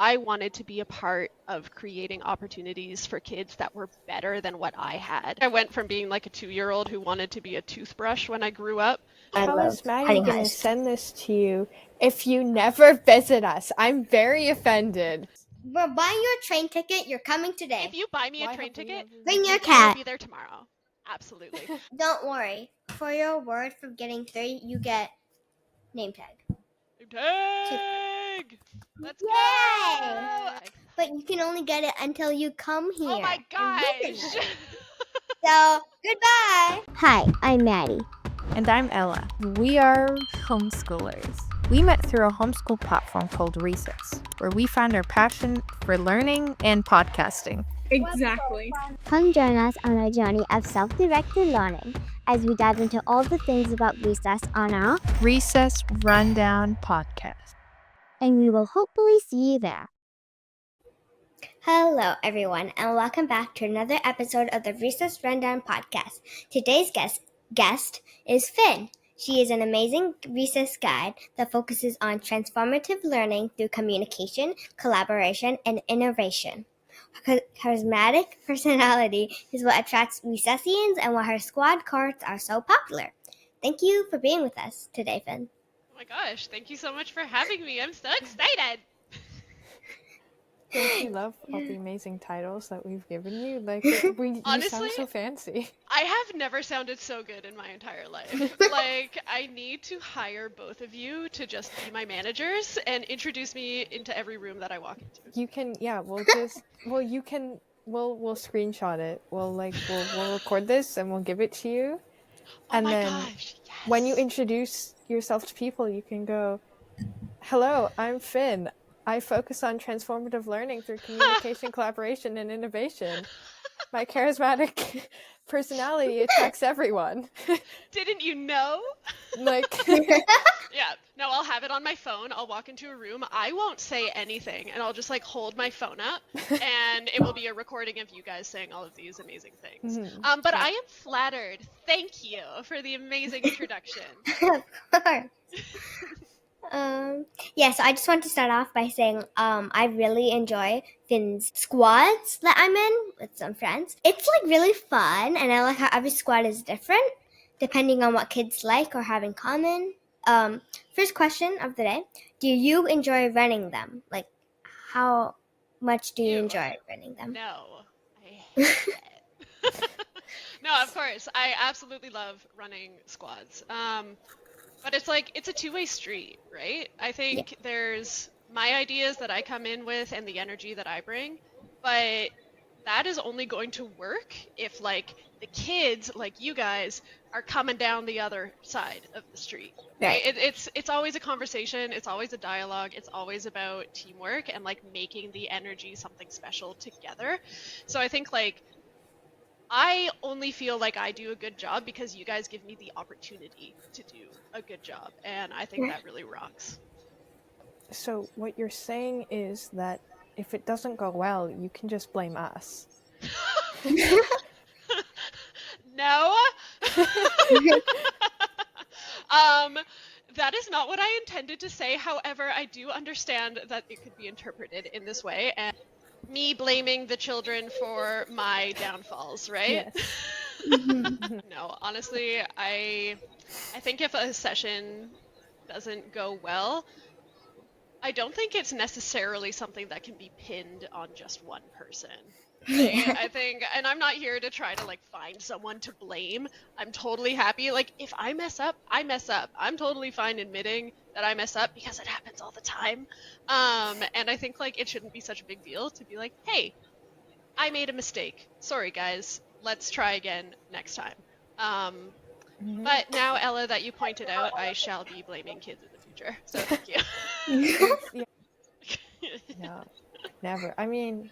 I wanted to be a part of creating opportunities for kids that were better than what I had. I went from being like a 2-year-old who wanted to be a toothbrush when I grew up. How is Maddie going to send this to you if you never visit us? I'm very offended. We're buying you a train ticket. You're coming today. If you buy me a train ticket, bring your I cat. will be there tomorrow. Absolutely. Don't worry. For your word for getting 3, you get name tag. Tag! Let's Yay! go! But you can only get it until you come here. Oh my gosh! So, goodbye! Hi, I'm Maddie. And I'm Ella. We are homeschoolers. We met through a homeschool platform called Recess, where we found our passion for learning and podcasting. Exactly. Come join us on our journey of self-directed learning as we dive into all the things about recess on our Recess Rundown Podcast. And we will hopefully see you there. Hello, everyone, and welcome back to another episode of the Recess Rundown Podcast. Today's guest is Finn. She is an amazing recess guide that focuses on transformative learning through communication, collaboration, and innovation. Her charismatic personality is what attracts recessians and why her squad cards are so popular. Thank you for being with us today, Finn. Oh my gosh, thank you so much for having me. I'm so excited. Don't you love all the amazing titles that we've given you? Like, you Honestly, sound so fancy. I have never sounded so good in my entire life. Like, I need to hire both of you to just be my managers and introduce me into every room that I walk into. You can, we'll screenshot it. We'll record this and we'll give it to you. Oh and my then gosh, yes. When you introduce yourself to people, you can go, "Hello, I'm Finn. I focus on transformative learning through communication, collaboration, and innovation. My charismatic personality attracts everyone." Didn't you know? Yeah. No, I'll have it on my phone. I'll walk into a room. I won't say anything, and I'll just hold my phone up, and it will be a recording of you guys saying all of these amazing things. Mm-hmm. But I am flattered. Thank you for the amazing introduction. Of course. So I just want to start off by saying I really enjoy Finn's squads that I'm in with some friends. It's really fun, and I like how every squad is different depending on what kids like or have in common. First question of the day: do you enjoy running them? How much do you enjoy running them? No, I hate it. No, of course, I absolutely love running squads. But it's a two-way street, right? I think there's my ideas that I come in with and the energy that I bring, but that is only going to work if the kids like you guys are coming down the other side of the street. Right? It's always a conversation, it's always a dialogue, it's always about teamwork and making the energy something special together. So I think I only feel like I do a good job because you guys give me the opportunity to do a good job, and I think that really rocks. So what you're saying is that if it doesn't go well, you can just blame us. No. That is not what I intended to say. However, I do understand that it could be interpreted in this way, and me blaming the children for my downfalls, right? Yes. No, honestly, I think if a session doesn't go well, I don't think it's necessarily something that can be pinned on just one person. Right? I think, and I'm not here to try to find someone to blame. I'm totally happy. If I mess up, I mess up. I'm totally fine admitting that I mess up because it happens all the time. And I think it shouldn't be such a big deal to be hey, I made a mistake. Sorry guys, let's try again next time. But now, Ella, that you pointed out, I shall be blaming kids in the future. So thank you. No, never. I mean,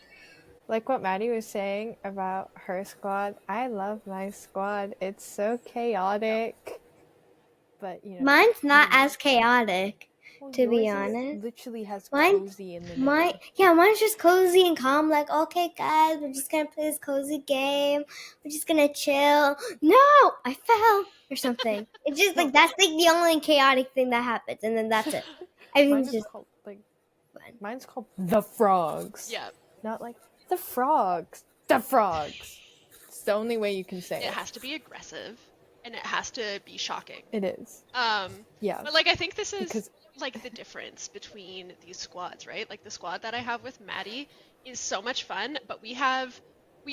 what Maddie was saying about her squad, I love my squad. It's so chaotic. But, mine's not as chaotic, to be honest. Literally has cozy in the name. Mine's just cozy and calm. Okay, guys, we're just gonna play this cozy game. We're just gonna chill. No, I fell or something. It's just that's the only chaotic thing that happens, and then that's it. Everything's just fun. Mine's called The Frogs. Yeah. Not like The Frogs. The Frogs. It's the only way you can say it. It has to be aggressive, and it has to be shocking. It is. Yeah. But, like, I think this is, because... like, the difference between these squads, right? Like, the squad that I have with Maddie is so much fun, but we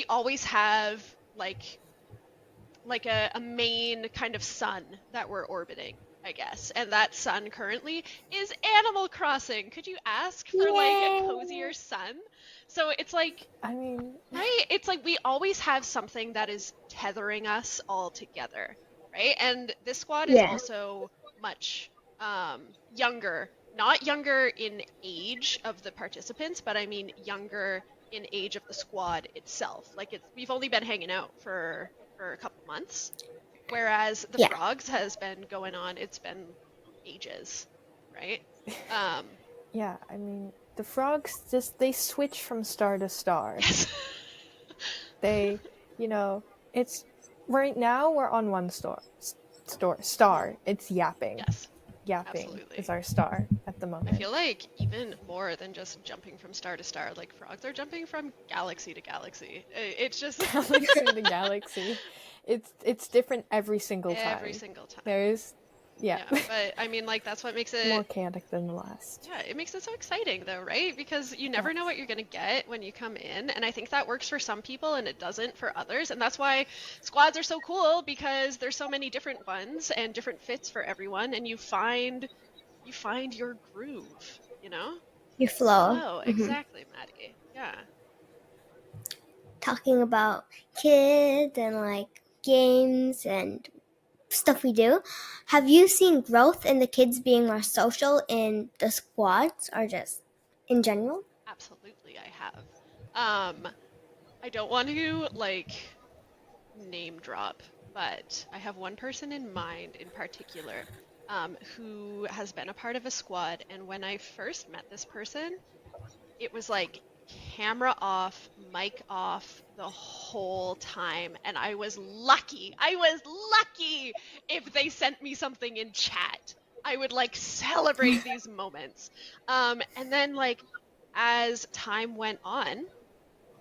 always have, like a main kind of sun that we're orbiting, I guess. And that sun currently is Animal Crossing. Could you ask for, like, a cozier sun? So it's like, I mean, right? It's like we always have something that is tethering us all together, right? And this squad is also much younger. Not younger in age of the participants, but I mean younger in age of the squad itself. Like, we've only been hanging out for a couple months, whereas the Frogs has been going on, it's been ages, right? Yeah, I mean, the Frogs they switch from star to star. Yes. They, it's right now we're on one star. It's yapping. Yes. Yapping Absolutely. is our star at the moment. I feel like even more than just jumping from star to star, like, Frogs are jumping from galaxy to galaxy. It's just galaxy to galaxy. It's different every single time. Every single time. There's but I mean, like, that's what makes it more chaotic than the last. Yeah, it makes it so exciting though, right? Because you never know what you're gonna get when you come in, and I think that works for some people and it doesn't for others, and that's why squads are so cool, because there's so many different ones and different fits for everyone, and you find your groove, Your flow. Oh, exactly, Maddie. Yeah. Talking about kids and, like, games and stuff we do. Have you seen growth in the kids being more social in the squads, or just in general? Absolutely, I have. I don't want to, like, name drop, but I have one person in mind in particular who has been a part of a squad, and when I first met this person, it was like camera off, mic off the whole time, and I was lucky if they sent me something in chat. I would, like, celebrate these moments. And then, like, as time went on,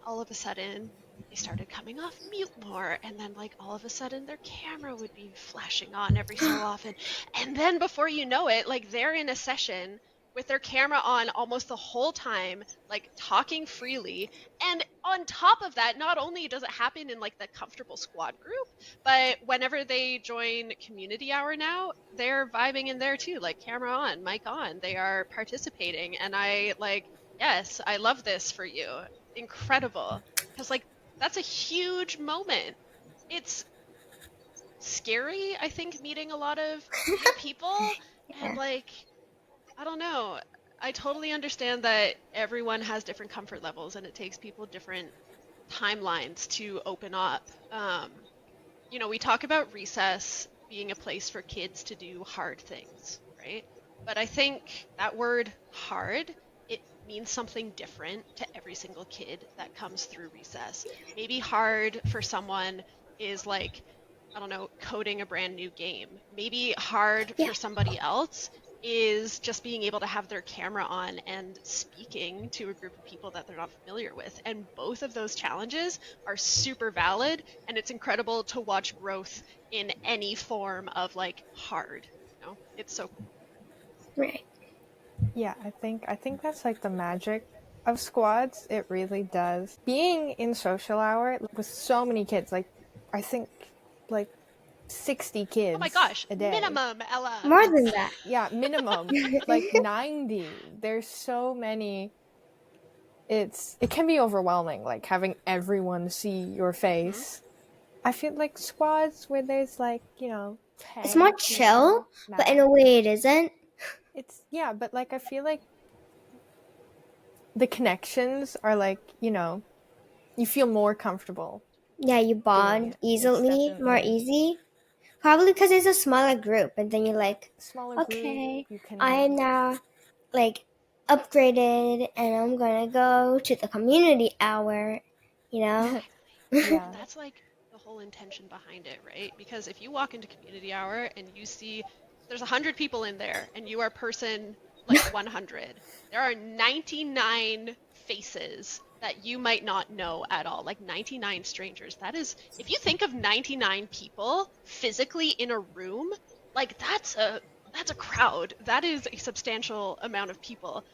all of a sudden they started coming off mute more, and then, like, all of a sudden their camera would be flashing on every so often, and then before you know it, like, they're in a session with their camera on almost the whole time, like, talking freely. And on top of that, not only does it happen in, like, the comfortable squad group, but whenever they join community hour now, they're vibing in there too, like, camera on, mic on, they are participating, and yes, I love this for you. Incredible. Because, like, that's a huge moment. It's scary, I think, meeting a lot of new people, and, like, I don't know. I totally understand that everyone has different comfort levels, and it takes people different timelines to open up. We talk about recess being a place for kids to do hard things, right? But I think that word hard, it means something different to every single kid that comes through recess. Maybe hard for someone is, like, I don't know, coding a brand new game. Maybe hard for somebody else is just being able to have their camera on and speaking to a group of people that they're not familiar with. And both of those challenges are super valid, and it's incredible to watch growth in any form of, like, hard. It's so cool. Right. Yeah, I think that's, like, the magic of squads. It really does. Being in social hour with so many kids, like, I think, like, 60 kids. Oh my gosh, a day. Minimum, Ella. More than that. Yeah, minimum. Like 90. There's so many. It can be overwhelming, like, having everyone see your face. I feel like squads where there's, like, 10 it's more chill, but in a way it isn't. But, like, I feel like the connections are, like, you feel more comfortable. Yeah, you bond easily, more easy. Probably because it's a smaller group, and then you're like, okay, I am now, like, upgraded, and I'm gonna go to the community hour, Yeah. That's, like, the whole intention behind it, right? Because if you walk into community hour and you see there's 100 people in there, and you are person like 100, there are 99 faces that you might not know at all, like 99 strangers. That is, if you think of 99 people physically in a room, like that's a crowd. That is a substantial amount of people.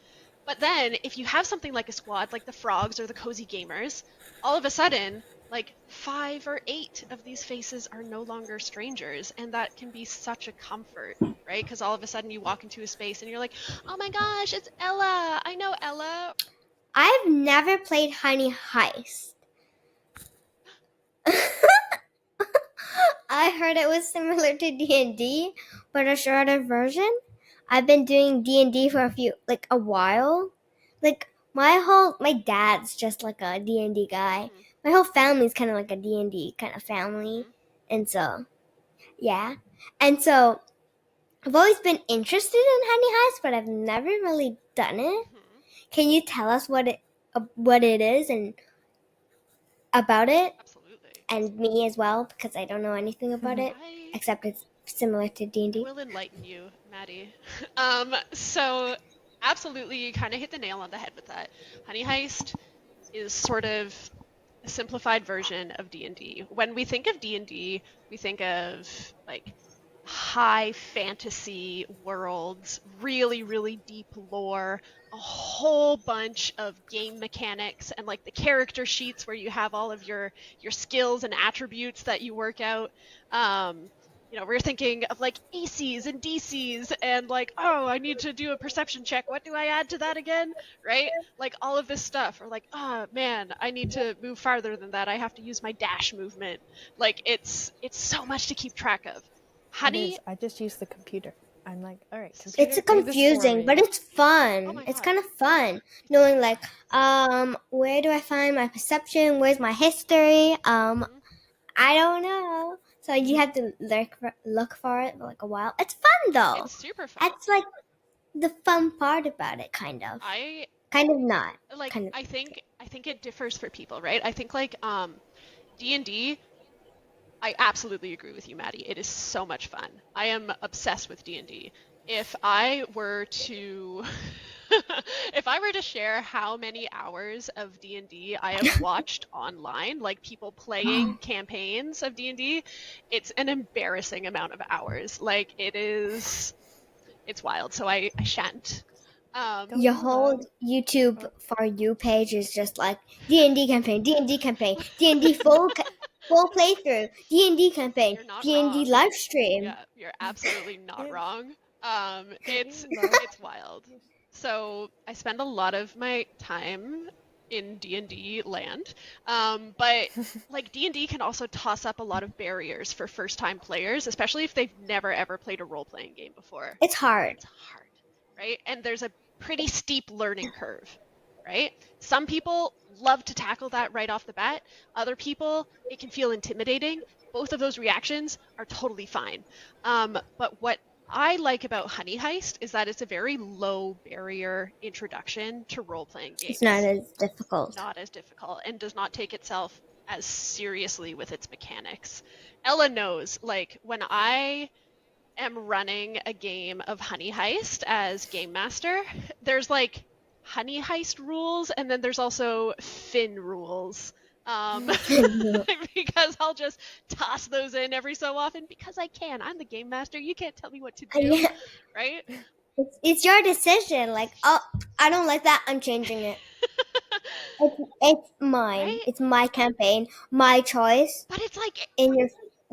But then if you have something like a squad, like the Frogs or the Cozy Gamers, all of a sudden, like 5 or 8 of these faces are no longer strangers, and that can be such a comfort, right? Because all of a sudden you walk into a space and you're like, oh my gosh, it's Ella. I know Ella. I've never played Honey Heist. I heard it was similar to D&D, but a shorter version. I've been doing D&D for a while. Like my dad's just like a D&D guy. Mm-hmm. My whole family's kind of like a D&D kind of family. Mm-hmm. And so, yeah. And so I've always been interested in Honey Heist, but I've never really done it. Mm-hmm. Can you tell us what it is and about it? Absolutely. And me as well, because I don't know anything about it, except it's similar to D&D. I will enlighten you, Maddie. So absolutely, you kind of hit the nail on the head with that. Honey Heist is sort of a simplified version of D&D. When we think of D&D, we think of like high fantasy worlds, really, really deep lore, a whole bunch of game mechanics, and like the character sheets where you have all of your skills and attributes that you work out. We're thinking of like ACs and DCs and like, oh, I need to do a perception check. What do I add to that again? Right? Like all of this stuff. Or like, oh man, I need to move farther than that. I have to use my dash movement. Like it's so much to keep track of. Honey, I just use the computer. I'm like, all right, computer. It's confusing, but it's fun. Oh it's kind of fun knowing like, where do I find my perception? Where's my history? I don't know. So you have to look for it for like a while. It's fun though. It's super fun. That's like the fun part about it, kind of. Kind of not. Like kind of. I think it differs for people, right? I think like D&D, I absolutely agree with you, Maddie. It is so much fun. I am obsessed with D&D. If I were to share how many hours of D&D I have watched online, like people playing campaigns of D&D, it's an embarrassing amount of hours. Like it's wild. So I shan't. Your whole YouTube For You page is just like D&D campaign, D&D campaign, D&D full playthrough, D&D campaign, D&D live stream. Yeah, you're absolutely not wrong. It's wild. So I spend a lot of my time in D&D land, but like D&D can also toss up a lot of barriers for first-time players, especially if they've never ever played a role-playing game before. It's hard. It's hard, right? And there's a pretty steep learning curve, right? Some people love to tackle that right off the bat. Other people, it can feel intimidating. Both of those reactions are totally fine. But what I like about Honey Heist is that it's a very low barrier introduction to role-playing games. It's not as difficult. Not as difficult, and does not take itself as seriously with its mechanics. Ella knows, like, when I am running a game of Honey Heist as game master, there's like Honey Heist rules, and then there's also Finn rules. Because I'll just toss those in every so often because I can. I'm the game master. You can't tell me what to do, right? It's your decision. Like, oh, I don't like that. I'm changing it. It's mine. Right? It's my campaign, my choice. But it's like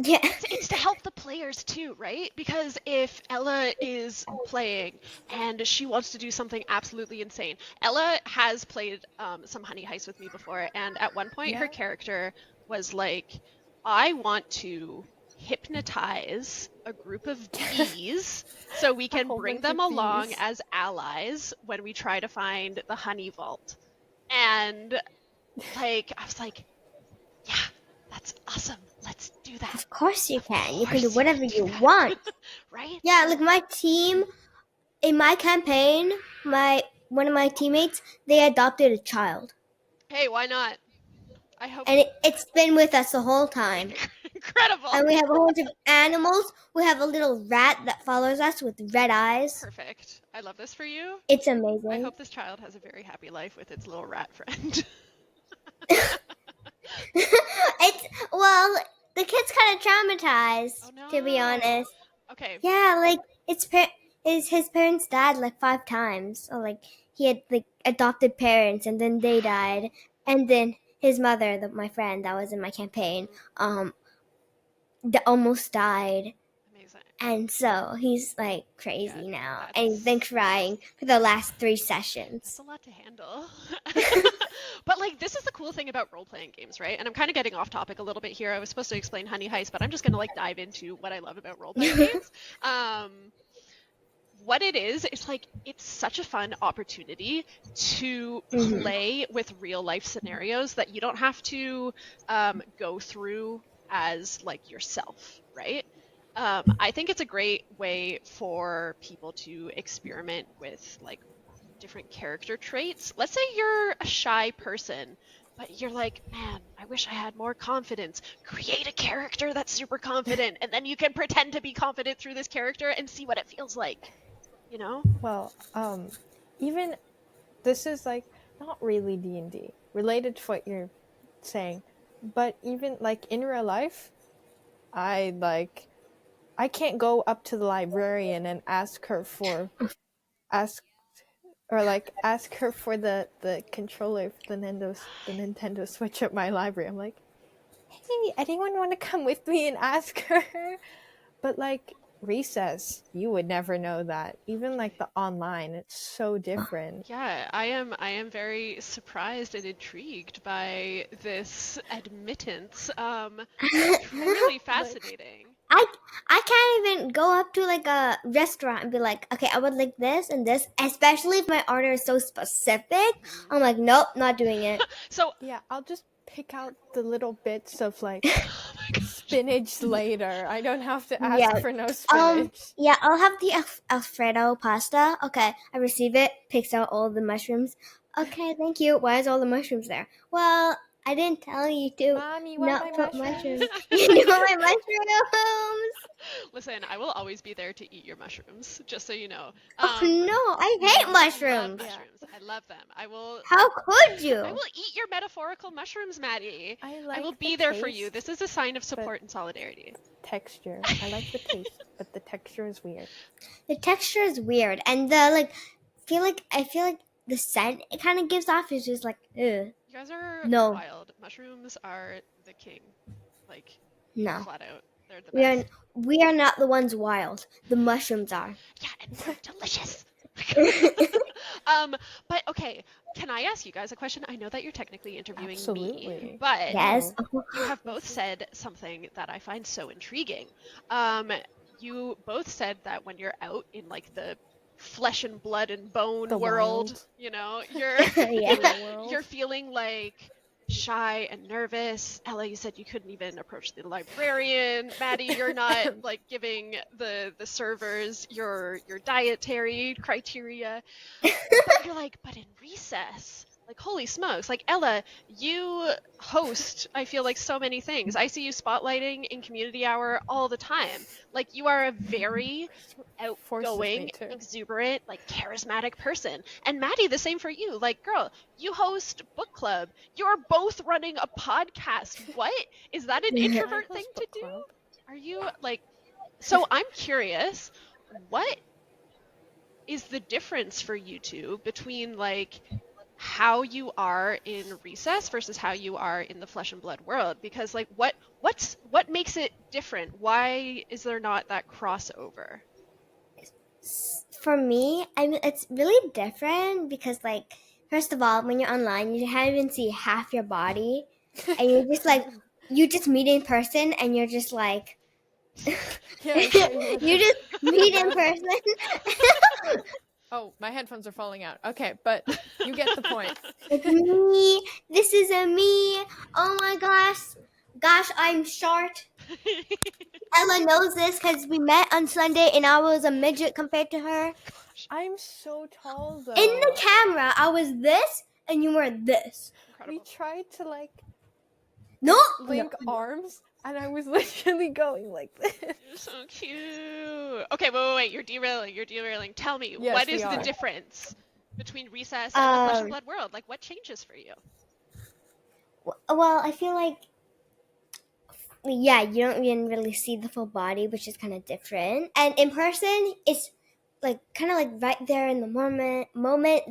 yeah. It's to help the players too, right? Because if Ella is playing and she wants to do something absolutely insane, Ella has played some Honey Heist with me before, and at one point her character was like, I want to hypnotize a group of bees so we can bring them along as allies when we try to find the honey vault. And like, I was like, yeah, that's awesome. Let's do that. Of course you can. You can do whatever you want. Right? Yeah, like my team, in my campaign, one of my teammates, they adopted a child. Hey, why not? I hope. And it's been with us the whole time. Incredible. And we have a whole bunch of animals. We have a little rat that follows us with red eyes. Perfect. I love this for you. It's amazing. I hope this child has a very happy life with its little rat friend. Well, the kid's kind of traumatized, Oh no. to be honest. Okay. Yeah, like his parents died like 5 times. Or like he had like adopted parents and then they died, and then his mother, my friend that was in my campaign, almost died. Amazing. And so he's like crazy Yeah, now, that's- and he's been crying for the last 3 sessions. That's a lot to handle. But like, this is the cool thing about role-playing games, right? And I'm kind of getting off topic a little bit here. I was supposed to explain Honey Heist, but I'm just gonna like dive into what I love about role-playing games. What it is, it's like it's such a fun opportunity to play with real life scenarios that you don't have to go through as like yourself, right? I think it's a great way for people to experiment with like different character traits. Let's say you're a shy person, but you're like, man, I wish I had more confidence. Create a character that's super confident, and then you can pretend to be confident through this character and see what it feels like. You know? Well, even this is like not really D&D related to what you're saying, but even like in real life, I can't go up to the librarian and ask her for the controller for the Nintendo Switch at my library. I'm like, hey, anyone want to come with me and ask her? But like recess, you would never know that. Even like the online, it's so different. Yeah, I am very surprised and intrigued by this admittance. Truly fascinating. I can't even go up to like a restaurant and be like, okay, I would like this and this, especially if my order is so specific. I'm like, nope, not doing it. So yeah, I'll just pick out the little bits of like oh my gosh. spinach later. I don't have to ask for no spinach. Yeah, I'll have the Alfredo pasta. Okay, I receive it. Picks out all the mushrooms. Okay, thank you. Why is all the mushrooms there? Well, I didn't tell you to Mommy, you want not my put mushrooms? mushrooms. You know my mushrooms. Listen, I will always be there to eat your mushrooms, just so you know. Oh no, I hate I love mushrooms. mushrooms. I love them. I will. How could you? I will eat your metaphorical mushrooms, Maddie. I will like be the there for you. taste, This is a sign of support and solidarity. texture. I like the taste, but the texture is weird. The texture is weird, and the I feel like the scent it kind of gives off is just like, ugh. You guys are No. wild. Mushrooms are the king. Like, No. flat out. They're the best. We are not the ones wild. The mushrooms are. Yeah, and they're delicious. But okay, can I ask you guys a question? I know that you're technically interviewing Absolutely. me, but Yes. you have both said something that I find so intriguing. You both said that when you're out in like the flesh and blood and bone The world, wild. you know, you're Yeah. you're feeling like shy and nervous. Ella, you said you couldn't even approach the librarian. Maddie, you're not like giving the servers your dietary criteria. But you're like, but in recess, like holy smokes, like Ella, you host, I feel like so many things. I see you spotlighting in community hour all the time. Like you are a very outgoing, exuberant, like charismatic person. And Maddie, the same for you. Like, girl, you host book club. You're both running a podcast. What? Is that an introvert thing to do? Are you like, so I'm curious, what is the difference for you two between like how you are in recess versus how you are in the flesh and blood world? Because like what makes it different? Why is there not that crossover? For me, I mean it's really different because like first of all, when you're online, you can't even see half your body, and you're just like you just meet in person, and you're just like you just meet in person. Oh, my headphones are falling out. Okay, but you get the point. It's me. This is a me. Oh my gosh, I'm short. Ella knows this because we met on Sunday and I was a midget compared to her. I'm so tall though. In the camera, I was this and you were this. Incredible. We tried to like No link arms. And I was literally going like this. You're so cute. Okay, wait. You're derailing. Tell me, Yes, what is the difference between Recess and the Flesh and Blood world? Like, what changes for you? Well, I feel like, yeah, you don't even really see the full body, which is kind of different. And in person, it's like kind of like right there in the moment.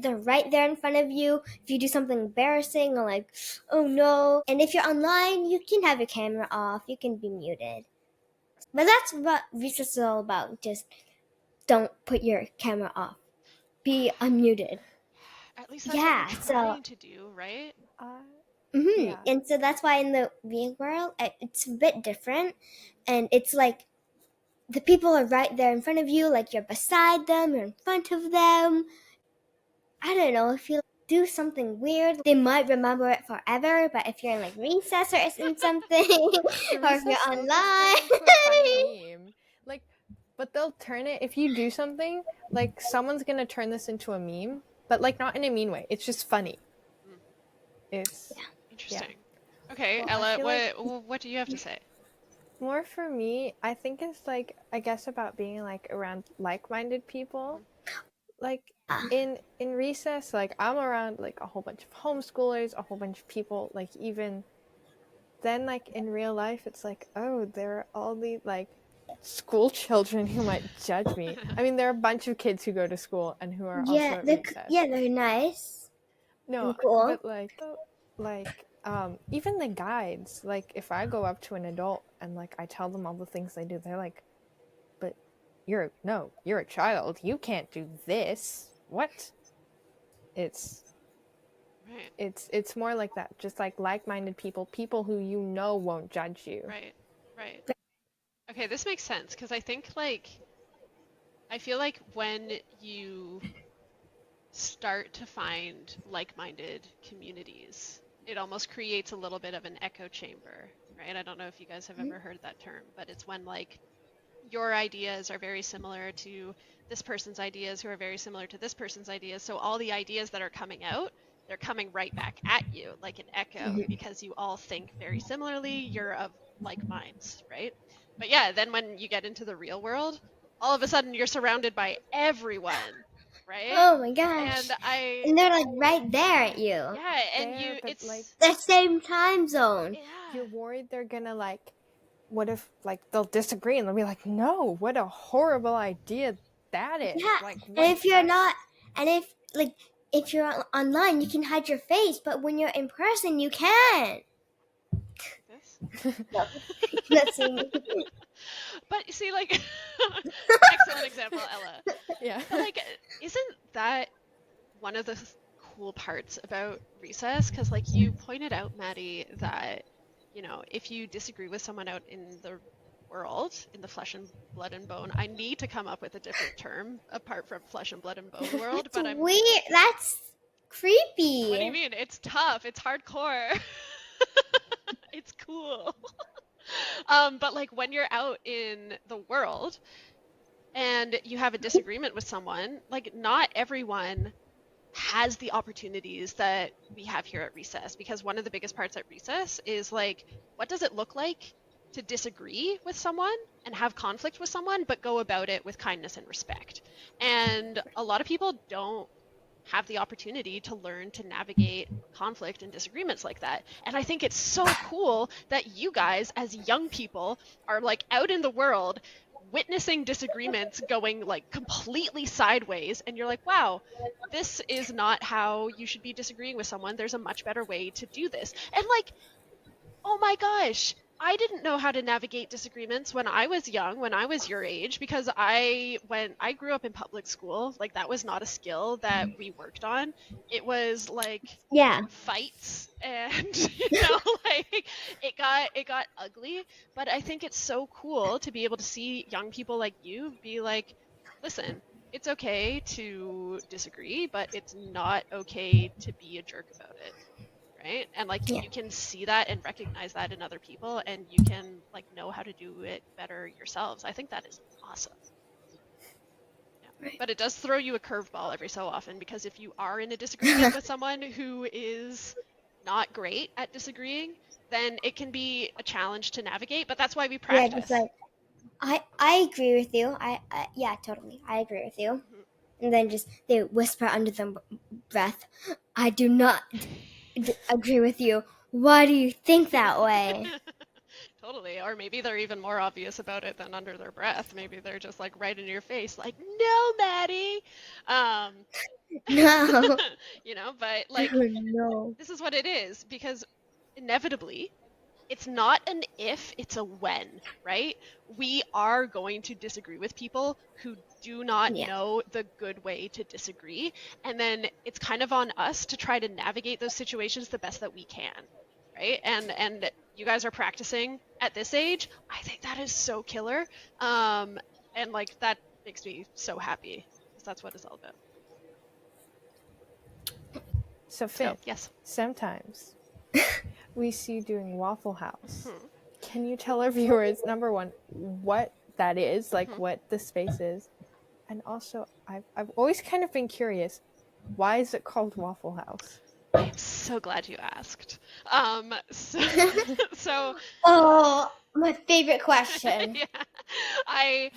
They're right there in front of you. If you do something embarrassing or like, oh no. And if you're online, you can have your camera off. You can be muted. But that's what Recess is all about. Just don't put your camera off. Be unmuted. At least that's what you're trying to do, right? Yeah. And so that's why in the real world, it's a bit different. And it's like the people are right there in front of you, like you're beside them, you're in front of them. I don't know, if you do something weird, they might remember it forever, but if you're in like Recess or in something, or if you're online. Funny meme. Like, but they'll turn it, if you do something, like someone's gonna turn this into a meme, but like not in a mean way. It's just funny. It's interesting. Yeah. Okay, well, Ella, what do you have to say? More for me, I think it's like, I guess about being like around like-minded people. Like in Recess, like I'm around like a whole bunch of homeschoolers, a whole bunch of people, like even then like in real life it's like, oh, there are all these like school children who might judge me. I mean, there are a bunch of kids who go to school and who are also at Recess. Yeah, they're nice. No, cool. But like even the guides, like if I go up to an adult and like I tell them all the things they do, they're like, but you're a child, you can't do this. What? It's more like that, just like like-minded people who you know won't judge you. Right. Okay, this makes sense, because I think I feel like when you start to find like-minded communities, it almost creates a little bit of an echo chamber, right? I don't know if you guys have ever heard that term, but it's when like your ideas are very similar to this person's ideas, who are very similar to this person's ideas. So all the ideas that are coming out, they're coming right back at you like an echo, because you all think very similarly, you're of like minds, right? But yeah, then when you get into the real world, all of a sudden you're surrounded by everyone, right? Oh my gosh. And they're like right there at you. Yeah, and it's like the same time zone. Yeah. You're worried they're gonna like, what if like they'll disagree and they'll be like, no, what a horrible idea that is. Yeah. Like, and if you're not, and if you're online, you can hide your face, but when you're in person, you can't. This? No, that's me. But you see, like, excellent example, Ella. Yeah. But like, isn't that one of the cool parts about Recess? Because like you pointed out, Maddie, that if you disagree with someone out in the world, in the flesh and blood and bone, I need to come up with a different term apart from flesh and blood and bone world. But I'm weird. That's creepy. What do you mean? It's tough. It's hardcore. It's cool. But like when you're out in the world and you have a disagreement with someone, like not everyone has the opportunities that we have here at Recess, because one of the biggest parts at Recess is like, what does it look like to disagree with someone and have conflict with someone, but go about it with kindness and respect? And a lot of people don't have the opportunity to learn to navigate conflict and disagreements like that. And I think it's so cool that you guys as young people are like out in the world witnessing disagreements going like completely sideways, and you're like, wow, this is not how you should be disagreeing with someone. There's a much better way to do this. And like, oh my gosh, I didn't know how to navigate disagreements when I was young, when I was your age, because when I grew up in public school, like that was not a skill that we worked on. It was like fights, and like it got ugly. But I think it's so cool to be able to see young people like you be like, listen, it's okay to disagree, but it's not okay to be a jerk about it. Right? And like you can see that and recognize that in other people, and you can like know how to do it better yourselves. I think that is awesome. Yeah. Right. But it does throw you a curveball every so often, because if you are in a disagreement with someone who is not great at disagreeing, then it can be a challenge to navigate, but that's why we practice. Yeah, just like I agree with you. Yeah, totally. I agree with you. Mm-hmm. And then just they whisper under their breath, I do not agree with you. Why do you think that way? Totally. Or maybe they're even more obvious about it than under their breath. Maybe they're just like right in your face, like, no, Maddie. No. You know, but like, no. This is what it is, because inevitably, it's not an if, it's a when, right? We are going to disagree with people who do not know the good way to disagree. And then it's kind of on us to try to navigate those situations the best that we can, right? And you guys are practicing at this age. I think that is so killer. And like, that makes me so happy, because that's what it's all about. So Finn, yes. Sometimes we see you doing Waffle House. Can you tell our viewers, number one, what that is, like what the space is? And also, I've always kind of been curious, why is it called Waffle House? I'm so glad you asked. So oh, my favorite question. Yeah, I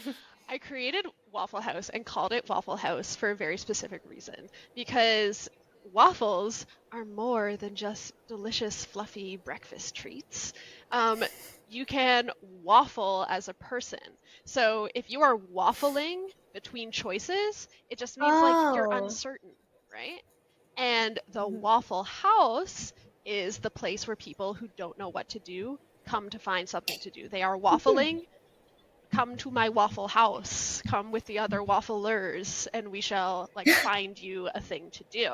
created Waffle House and called it Waffle House for a very specific reason, because waffles are more than just delicious, fluffy breakfast treats. You can waffle as a person. So if you are waffling between choices, it just means like you're uncertain, right? And the Waffle House is the place where people who don't know what to do come to find something to do. They are waffling. Come to my Waffle House. Come with the other wafflers, and we shall like find you a thing to do.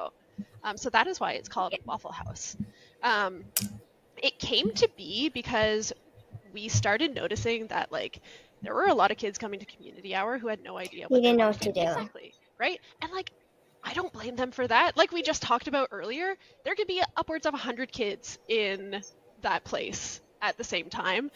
So that is why it's called Waffle House. It came to be because we started noticing that like there were a lot of kids coming to community hour who had no idea what they didn't know wanted what to do. Exactly, right? And like, I don't blame them for that. Like we just talked about earlier, there could be upwards of 100 kids in that place at the same time.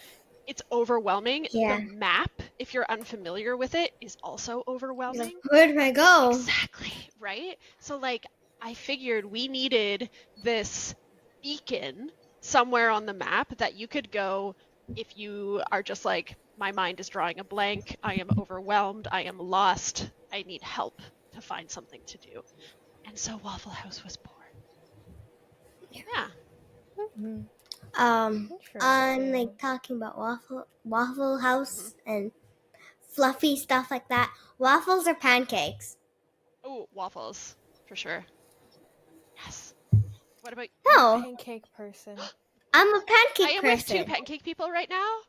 It's overwhelming. Yeah. The map, if you're unfamiliar with it, is also overwhelming. Like, where do I go? Exactly, right? So like, I figured we needed this beacon somewhere on the map that you could go if you are just like, my mind is drawing a blank, I am overwhelmed, I am lost, I need help to find something to do. And so Waffle House was born. Yeah. On like talking about Waffle House and fluffy stuff like that. Waffles or pancakes? Oh, waffles, for sure. Yes. What about you? No. I'm a pancake person. I'm a pancake person. I am with two pancake people right now.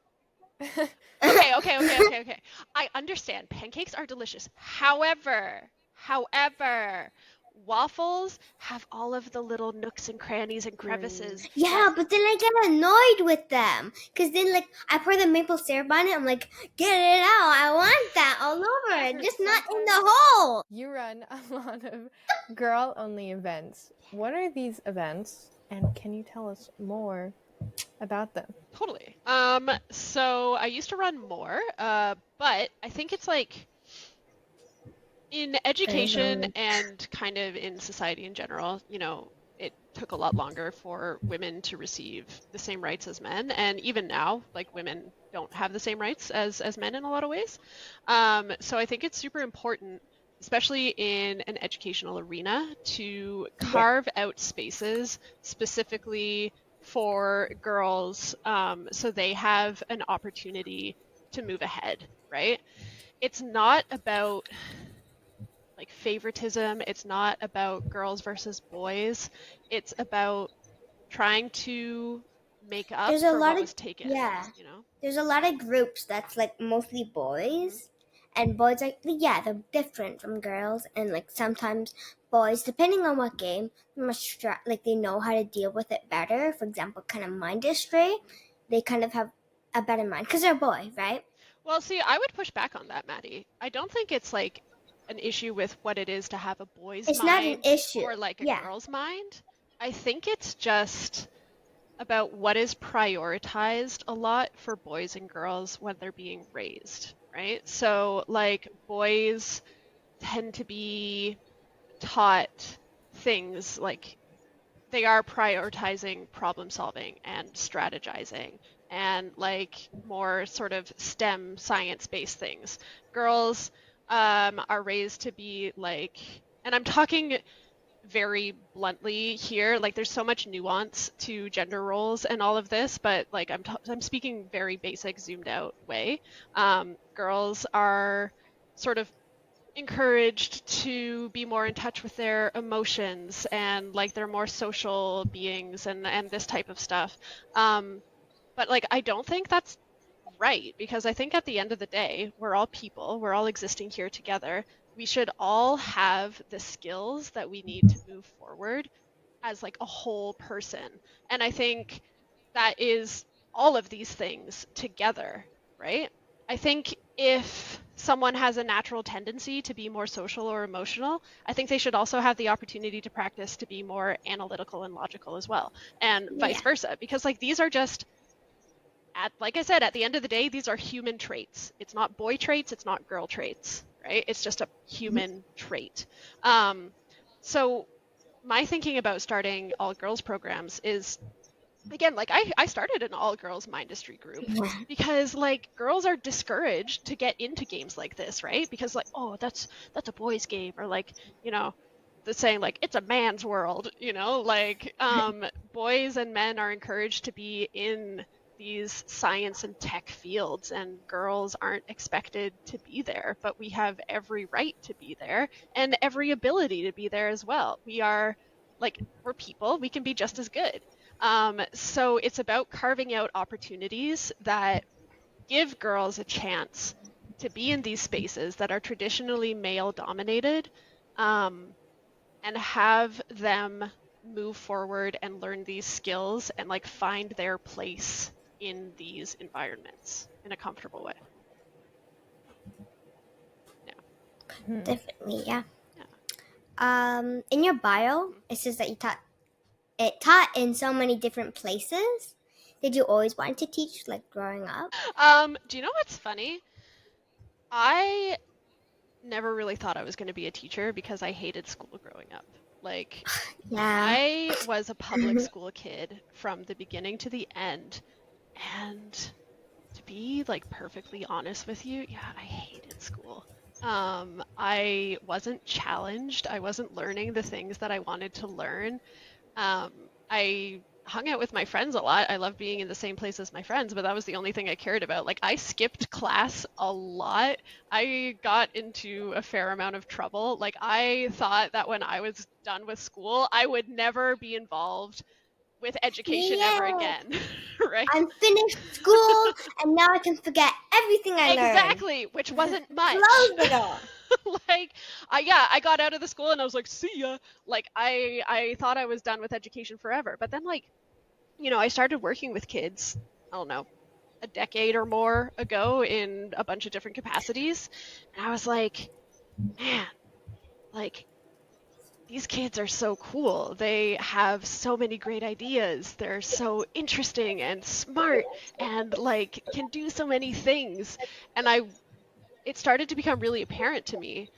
Okay. I understand. Pancakes are delicious. However, waffles have all of the little nooks and crannies and crevices. Yeah, but then I get annoyed with them. Because then, like, I pour the maple syrup on it. I'm like, get it out. I want that all over it. Just not in the hole. You run a lot of girl-only events. What are these events? And can you tell us more about them? Totally. So I used to run more, but I think it's like in education and kind of in society in general, you know, it took a lot longer for women to receive the same rights as men. And even now, like, women don't have the same rights as men in a lot of ways. So I think it's super important, especially in an educational arena, to carve out spaces specifically for girls, so they have an opportunity to move ahead, right? It's not about like favoritism. It's not about girls versus boys. It's about trying to make up for what was taken. Yeah. You know? There's a lot of groups that's like mostly boys. And boys are, yeah, they're different from girls. And like sometimes boys, depending on what game, like they know how to deal with it better. For example, kind of mind history, they kind of have a better mind because they're a boy, right? Well, see, I would push back on that, Maddie. I don't think it's like an issue with what it is to have a boy's mind. It's not an issue. Or like a girl's mind. I think it's just about what is prioritized a lot for boys and girls when they're being raised, right? So like boys tend to be taught things like they are prioritizing problem solving and strategizing and like more sort of STEM science-based things. Girls are raised to be like, and I'm talking very bluntly here, like there's so much nuance to gender roles and all of this, but like I'm speaking very basic, zoomed out way. Girls are sort of encouraged to be more in touch with their emotions and like they're more social beings and this type of stuff. But like I don't think that's right, because I think at the end of the day, we're all people, we're all existing here together. We should all have the skills that we need to move forward as like a whole person. And I think that is all of these things together, right? I think if someone has a natural tendency to be more social or emotional, I think they should also have the opportunity to practice to be more analytical and logical as well, and vice versa, because like these are just like I said, at the end of the day, these are human traits. It's not boy traits, it's not girl traits, right? It's just a human trait. So my thinking about starting all girls programs is, again, like I started an all girls mindustry group because like girls are discouraged to get into games like this, right? Because like, oh, that's a boys game, or like, you know, the saying like it's a man's world, you know, like boys and men are encouraged to be in these science and tech fields, and girls aren't expected to be there, but we have every right to be there and every ability to be there as well. We are like, we're people, we can be just as good. So it's about carving out opportunities that give girls a chance to be in these spaces that are traditionally male dominated, and have them move forward and learn these skills and like find their place in these environments in a comfortable way. Yeah. Definitely, yeah. Yeah. In your bio, it says that you taught in so many different places. Did you always want to teach, like growing up? Do you know what's funny? I never really thought I was going to be a teacher because I hated school growing up. Like, Yeah. I was a public school kid from the beginning to the end, and to be like perfectly honest with you, yeah, I hated school. I wasn't challenged. I wasn't learning the things that I wanted to learn. I hung out with my friends a lot. I loved being in the same place as my friends, but that was the only thing I cared about. Like, I skipped class a lot. I got into a fair amount of trouble. Like, I thought that when I was done with school, I would never be involved with education ever again, right? I'm finished school, and now I can forget everything I learned. Exactly, which wasn't much. Close it all. Like, I got out of the school and I was like, see ya. Like, I thought I was done with education forever. But then, like, you know, I started working with kids, I don't know, a decade or more ago in a bunch of different capacities. And I was like, man, like, these kids are so cool. They have so many great ideas. They're so interesting and smart and like can do so many things. And it started to become really apparent to me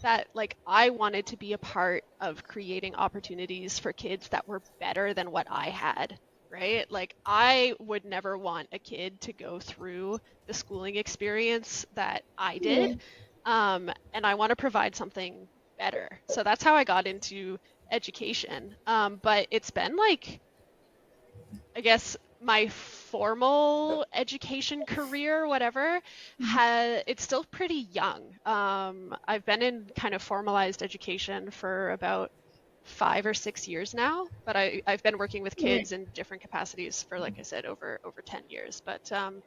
that like I wanted to be a part of creating opportunities for kids that were better than what I had, right? Like, I would never want a kid to go through the schooling experience that I did. And I want to provide something better. So that's how I got into education. But it's been like, I guess, my formal education career, whatever, it's still pretty young. I've been in kind of formalized education for about 5 or 6 years now, but I've been working with kids in different capacities for, like I said, over 10 years. But no,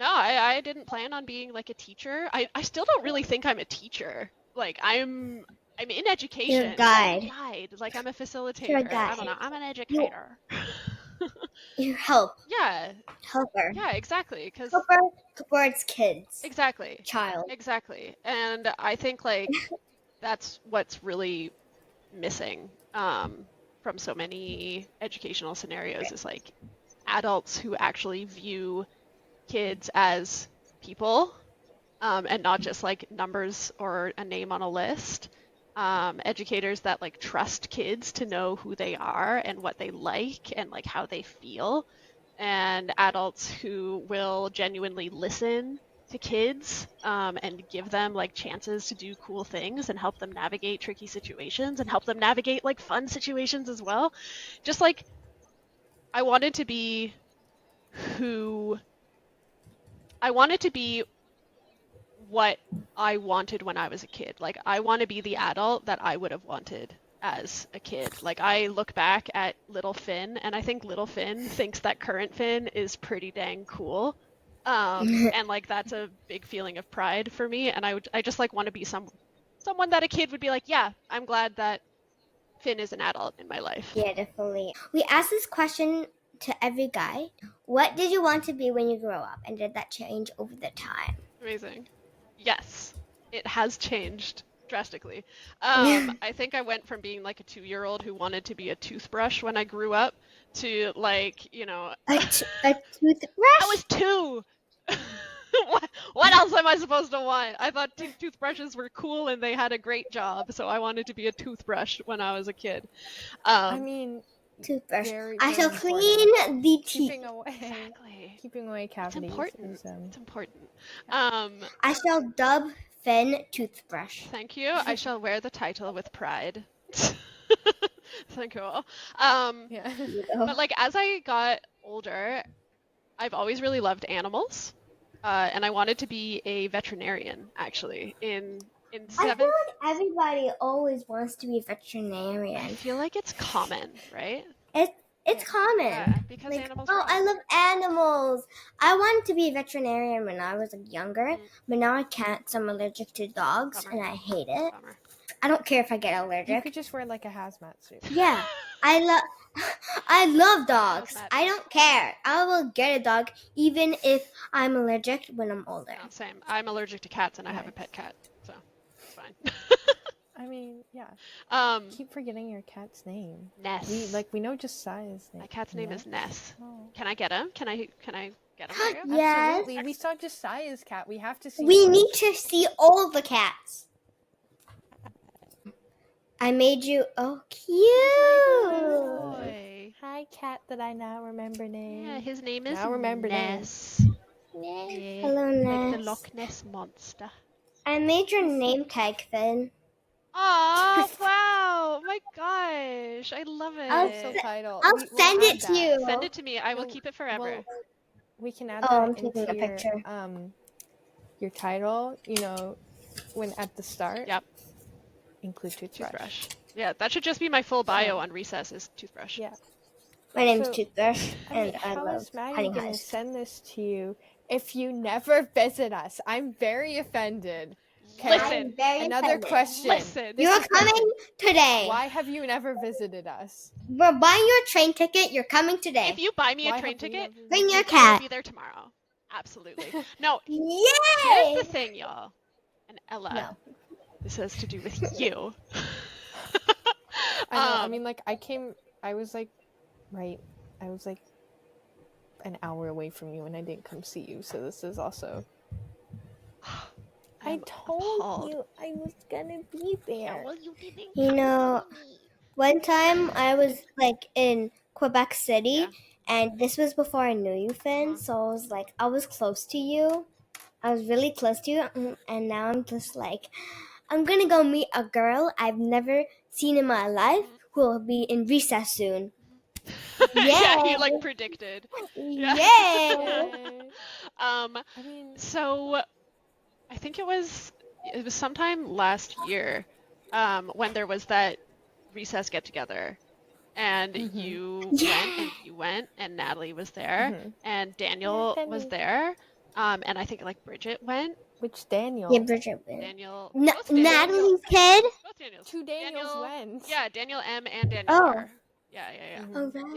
I didn't plan on being like a teacher. I still don't really think I'm a teacher. Like, I'm in education. You're a guide. Like, I'm a facilitator. You're a guide. I don't know. I'm an educator. You help. Yeah. Helper. Yeah, exactly. Helper towards kids. Exactly. Child. Exactly. And I think like that's what's really missing from so many educational scenarios is like adults who actually view kids as people, and not just like numbers or a name on a list. educators that like trust kids to know who they are and what they like and like how they feel, and adults who will genuinely listen to kids and give them like chances to do cool things and help them navigate tricky situations and help them navigate like fun situations as well. Just like I wanted to be who I wanted to be what I wanted when I was a kid. Like, I want to be the adult that I would have wanted as a kid. Like, I look back at little Finn, and I think little Finn thinks that current Finn is pretty dang cool. And like that's a big feeling of pride for me. And I just like want to be someone that a kid would be like, yeah, I'm glad that Finn is an adult in my life. Yeah, definitely. We asked this question to every guy. What did you want to be when you grow up? And did that change over the time? Amazing. Yes, it has changed drastically. I think I went from being like a 2-year-old who wanted to be a toothbrush when I grew up to like, you know, a toothbrush? I was 2. What else am I supposed to want? I thought toothbrushes were cool and they had a great job, so I wanted to be a toothbrush when I was a kid. I mean, toothbrush. very, I very shall important. clean the teeth. Keeping away cavities. It's important. It's important. I shall dub Finn toothbrush. Thank you. I shall wear the title with pride. Thank you all. Yeah. But like as I got older, I've always really loved animals, and I wanted to be a veterinarian. Actually, in I feel like everybody always wants to be a veterinarian. I feel like it's common, right? It's common. Yeah, because like, animals. Oh, I love animals. I wanted to be a veterinarian when I was younger, but now I can't. So I'm allergic to dogs, and I hate it. Bummer. I don't care if I get allergic. You could just wear like a hazmat suit. Yeah, I love dogs. I don't care. I will get a dog even if I'm allergic when I'm older. No, same. I'm allergic to cats, and I have a pet cat, so it's fine. I mean, yeah. Keep forgetting your cat's name. Ness. We know Josiah's name. My cat's name is Ness. Oh. Can I get him? Can I get him? Yes. Absolutely. We saw Josiah's cat. We have to see. We need to see all the cats. I made you. Oh, cute. Boy. Hi, cat that I now remember name. Yeah, his name is Ness. Yeah. Hello, Ness. Like the Loch Ness monster. I made your name tag, Finn. Oh, wow. My gosh. I love it. I'll send it to you. Send it to me. I will keep it forever. We can add that into a picture. Your title, you know, when at the start. Yep. Include toothbrush. Yeah, that should just be my full bio on Recess is toothbrush. Yeah. My name's Toothbrush, and I how love is Maggie Honey gonna Heist. send this to you if you never visit us? I'm very offended. Okay? Listen, another question. Listen, you're coming today. Why have you never visited us? We're buying you a train ticket. You're coming today. If you buy me a train ticket, bring your cat. I'll be there tomorrow. Absolutely. No. Yay! Here's the thing, y'all. And Ella. No. This has to do with you. I know. I mean, like, I was like an hour away from you and I didn't come see you, so this is also... I told you I was gonna be there. You know, one time I was, like, in Quebec City, and this was before I knew you, Finn, so I was, like, I was close to you. I was really close to you, and now I'm just, like... I'm gonna go meet a girl I've never seen in my life who will be in recess soon. Yeah, he like predicted. Yeah. So I think it was sometime last year when there was that recess get together, and you went and Natalie was there and Daniel was there, and I think like Bridget went. Which Daniel? Yeah, Bridget went. Daniel. Natalie's kid? Both Daniels. Two Daniels went. Yeah, Daniel M and Daniel R. Yeah. Oh, right.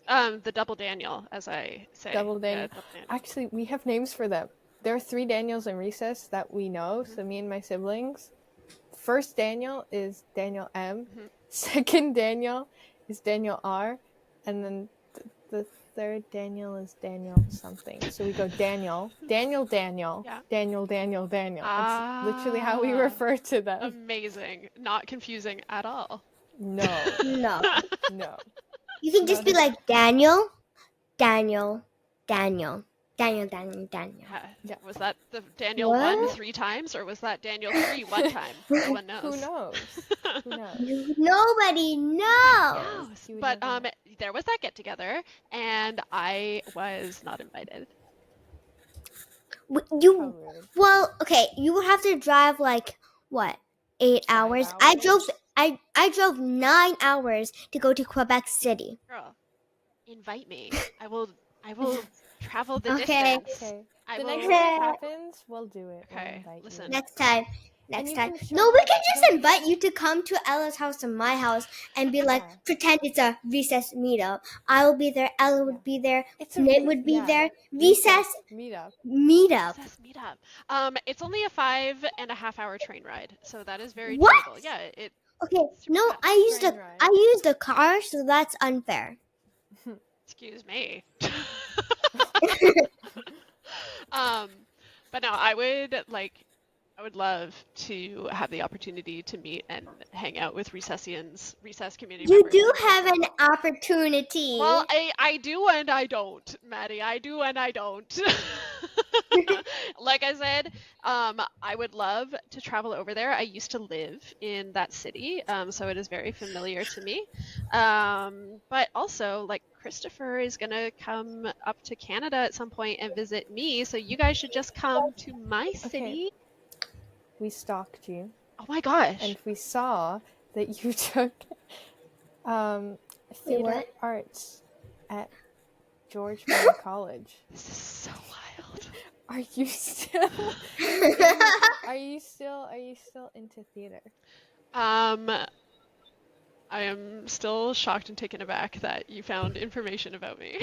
Yeah. The double Daniel, as I say. Double Daniel. Actually, we have names for them. There are 3 Daniels in recess that we know, so me and my siblings. First Daniel is Daniel M. Second Daniel is Daniel R. And then the third Daniel is Daniel something. So we go Daniel. Yeah. Daniel. It's literally how we refer to them. Amazing. Not confusing at all. No. No. No. You can just be like Daniel. Yeah. Was that the Daniel What? 1 3 times, or was that Daniel 3 1 time? No one knows. Who knows? Who knows? Nobody knows. But there was that get together, and I was not invited. You well, okay. You would have to drive like what? 8 hours. 5 hours? I drove 9 hours to go to Quebec City. Girl, invite me. I will travel the Okay. distance. Okay. I The will. next time it happens, we'll do it. Okay, We'll invite listen. you. Next time. And you No, can show we up- can just invite you to come to Ella's house and my house and be like, Yeah. pretend it's a recess meetup. I will be there. Ella would be there. Nate would be there. Recess meetup. Recess meetup. It's only a 5.5 hour train ride, so that is very What? doable. Yeah, it. Okay, no, fast. I used a car, so that's unfair. Excuse me. But no, I would love to have the opportunity to meet and hang out with recess community You members. do have an opportunity. Well, I do and I don't, Maddie. I do and I don't. Like I said, I would love to travel over there. I used to live in that city, so it is very familiar to me. But also, like, Christopher is gonna come up to Canada at some point and visit me, so you guys should just come to my city. We stalked you. Oh my gosh. And we saw that you took theater arts at George Mason College. This is so wild. Are you still into theater? I am still shocked and taken aback that you found information about me.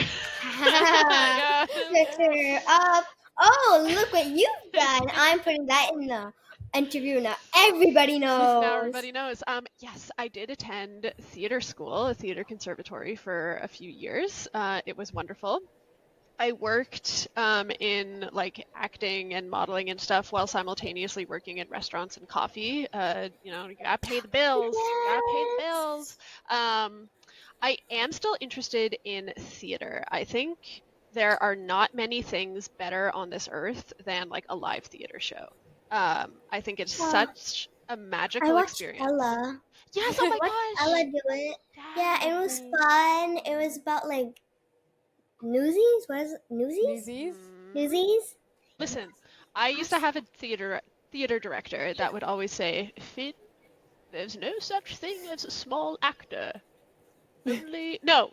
Picture up. Oh, look what you've done. I'm putting that in the interview now. Everybody knows. Now everybody knows. Yes, I did attend theater school, a theater conservatory for a few years. It was wonderful. I worked in like acting and modeling and stuff while simultaneously working in restaurants and coffee. You gotta pay the bills. You gotta pay the bills. I am still interested in theater. I think there are not many things better on this earth than like a live theater show. I think it's such a magical experience. Ella. Yes, oh my gosh. Ella do it. Yeah, it was fun. It was about like Newsies? What is it? Newsies? Newsies? Listen, I used to have a theater director that would always say, Finn, there's no such thing as a small actor. No.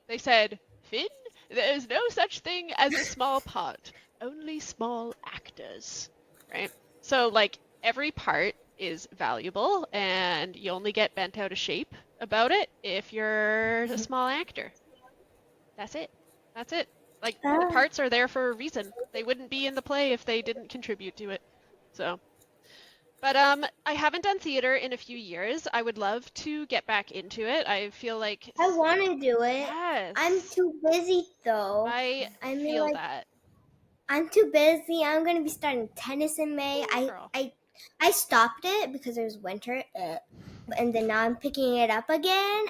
They said, Finn, there's no such thing as a small part. Only small actors. Right? So, like, every part is valuable, and you only get bent out of shape about it if you're a small actor. That's it. That's it. Like, the parts are there for a reason. They wouldn't be in the play if they didn't contribute to it. So, but I haven't done theater in a few years. I would love to get back into it. I feel like I want to do it. Yes. I'm too busy though. I feel like that. I'm too busy. I'm gonna be starting tennis in May. I stopped it because it was winter. And then now I'm picking it up again,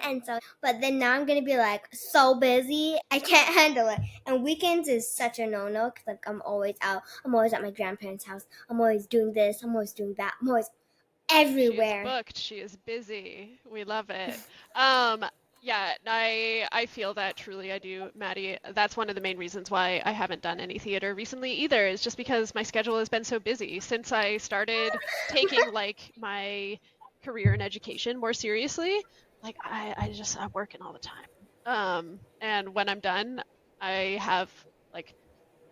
but then now I'm gonna be like so busy, I can't handle it. And weekends is such a no-no because like I'm always out. I'm always at my grandparents' house. I'm always doing this. I'm always doing that. I'm always everywhere. She's booked. She is busy. We love it. Yeah, I feel that truly. I do, Maddie. That's one of the main reasons why I haven't done any theater recently either. Is just because my schedule has been so busy since I started taking like my career in education more seriously. Like I'm working all the time. And when I'm done, I have like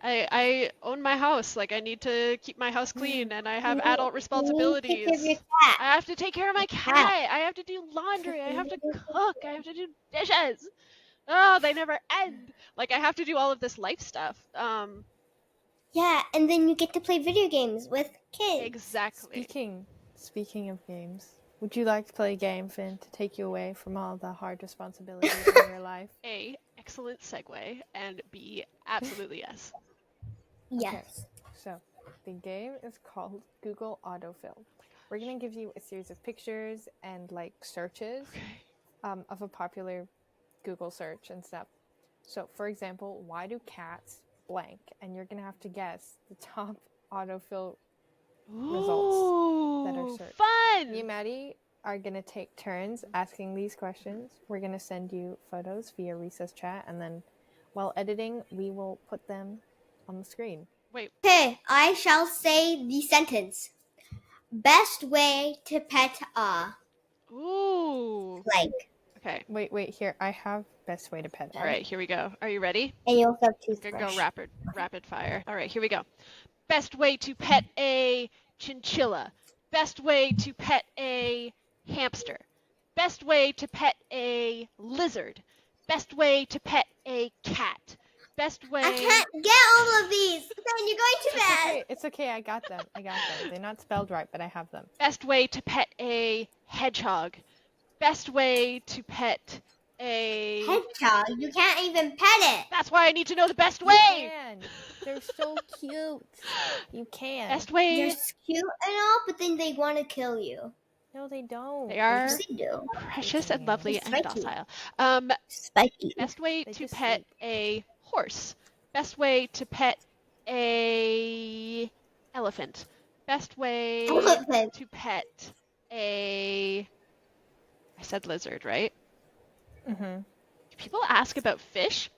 I own my house. Like I need to keep my house clean, and I have adult responsibilities. I have to take care of my cat. I have to do laundry. I have to cook. I have to do dishes. Oh, they never end. Like I have to do all of this life stuff. Yeah, and then you get to play video games with kids. Exactly. Speaking of games, would you like to play a game, Finn, to take you away from all the hard responsibilities in your life? excellent segue, and B, absolutely yes. Yes. Okay, so the game is called Google Autofill. We're going to give you a series of pictures and like searches of a popular Google search and stuff. So, for example, why do cats blank? And you're going to have to guess the top autofill results that are searched. Fun! Me and Maddie are going to take turns asking these questions. We're going to send you photos via Recess chat, and then while editing, we will put them on the screen. Wait. Okay, I shall say the sentence. Best way to pet a Ooh. blank. Okay. Wait, here. I have best way to pet. All right, here we go. Are you ready? And you also have I'm gonna toothbrush. go rapid fire. All right, here we go. Best way to pet a chinchilla. Best way to pet a hamster. Best way to pet a lizard. Best way to pet a cat. Best way. I can't get all of these. Then you're going to bed. It's okay. I got them. They're not spelled right, but I have them. Best way to pet a hedgehog. Best way to pet a hedgehog. You can't even pet it. That's why I need to know the best way. You can. They're so cute. You can. Best way. They're cute and all, but then they want to kill you. No, they don't. They are Yes, they do. precious and lovely and Spiky. docile. Spiky. Best way They to just pet a horse. Best way to pet a elephant. Best way Elephant. to pet a. I said lizard, right? Mm-hmm. Do people ask about fish?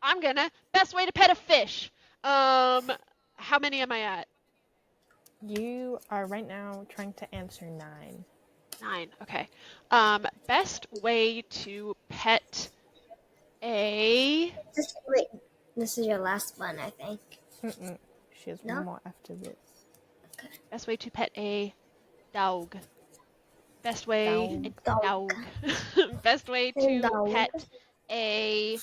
I'm gonna. Best way to pet a fish. How many am I at? You are right now trying to answer 9. 9. Okay. Best way to pet a. Wait, this is your last one, I think. Mm-mm. She has No? one more after this. Best way to pet a dog. Best way Dog. Best way to Dog. pet a.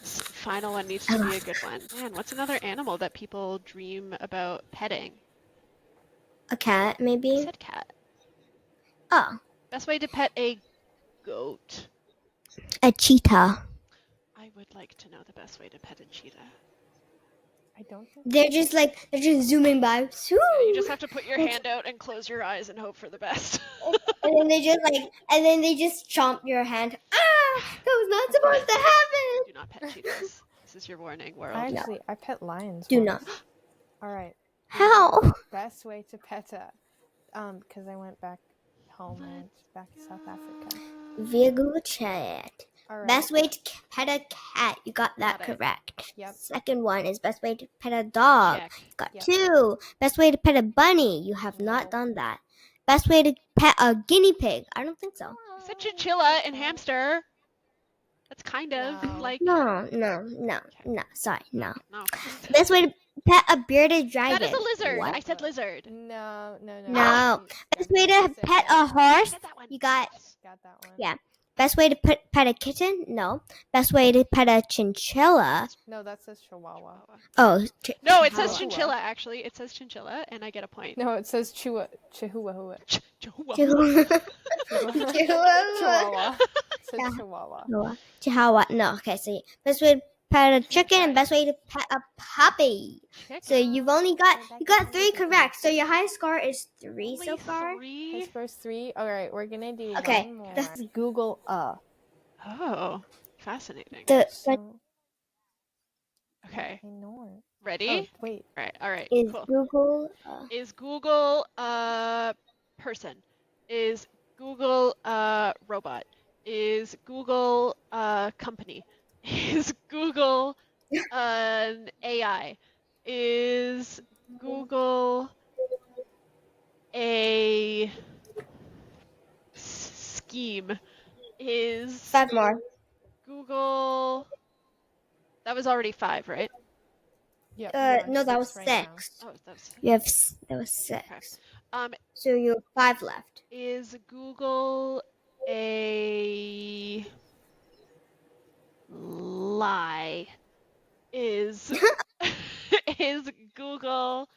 This final one needs to be a good one. Man, what's another animal that people dream about petting? A cat, I maybe? said cat. Oh, Best way to pet a goat. a cheetah. I would like to know the best way to pet a cheetah. I don't think They're just zooming by. Yeah, you just have to put your hand out and close your eyes and hope for the best. And then they just chomp your hand. Ah, that was not supposed to happen. Do not pet cheetahs. This is your warning, world. I pet lions. Do once. not. All right. How? Best way to pet a. Because I went back home. I went back to South Africa. Via Google Chat. All right. Best way to pet a cat. You got that Got it. correct. Yep. Second one is best way to pet a dog. Check. Got Yep. 2. Best way to pet a bunny. You have not Nope. done that. Best way to pet a guinea pig. I don't think so. I said chinchilla and hamster. That's kind of No. like. No. Sorry, no. No. Best way to pet a bearded dragon. That is a lizard. What? I said lizard. No. No. Best way to Specific. pet a horse. Get that one. You got. Got that one. Yeah. Best way to pet a kitten? No. Best way to pet a chinchilla? No, that says chihuahua. Oh. No, it says Chihuahua. chinchilla actually. It says chinchilla, and I get a point. No, it says chihuahua. Chihuahua. Chihuahua. It says Yeah. chihuahua. Chihuahua. No. Okay. So best way to pet a chicken and best way to pet a puppy. So you've only got 3 correct. So your highest score is 3 Only so far. 3? His first 3. All right, we're gonna do Okay, one more. that's- Google Oh, fascinating. So, Okay, ignore. ready? Oh, wait. All right, is cool. Google. Is Google a person? Is Google a robot? Is Google a company? Is Google an AI? Is Google a scheme? Is 5 more. Google... That was already 5, right? Yep. No, that was 6. Oh, that was... You have that was 6. Okay. So you have 5 left. Is Google a lie? Is is Google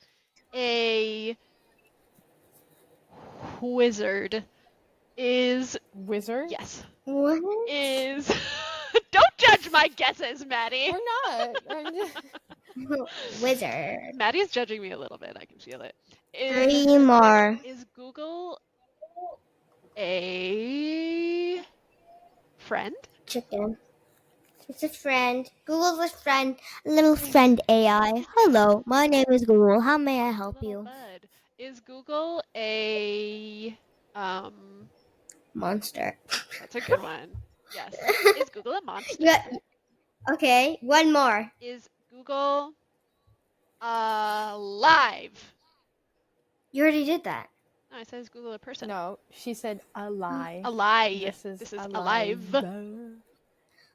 a wizard? Is Wizard? yes. What? Is don't judge judge my guesses, Maddie. We're not. I'm just... Wizard. Maddie's judging me a little bit. I can feel it. 3 more. Is Google a friend? Chicken. It's a friend. Google's a friend. A little friend AI. Hello, my name is Google. How may I help Little you? bud. Is Google a Monster. That's a good one. Yes. Is Google a monster? Yeah. Okay, one more. Is Google alive? You already did that. No, I said is Google a person? No, she said a lie. A lie. This is alive.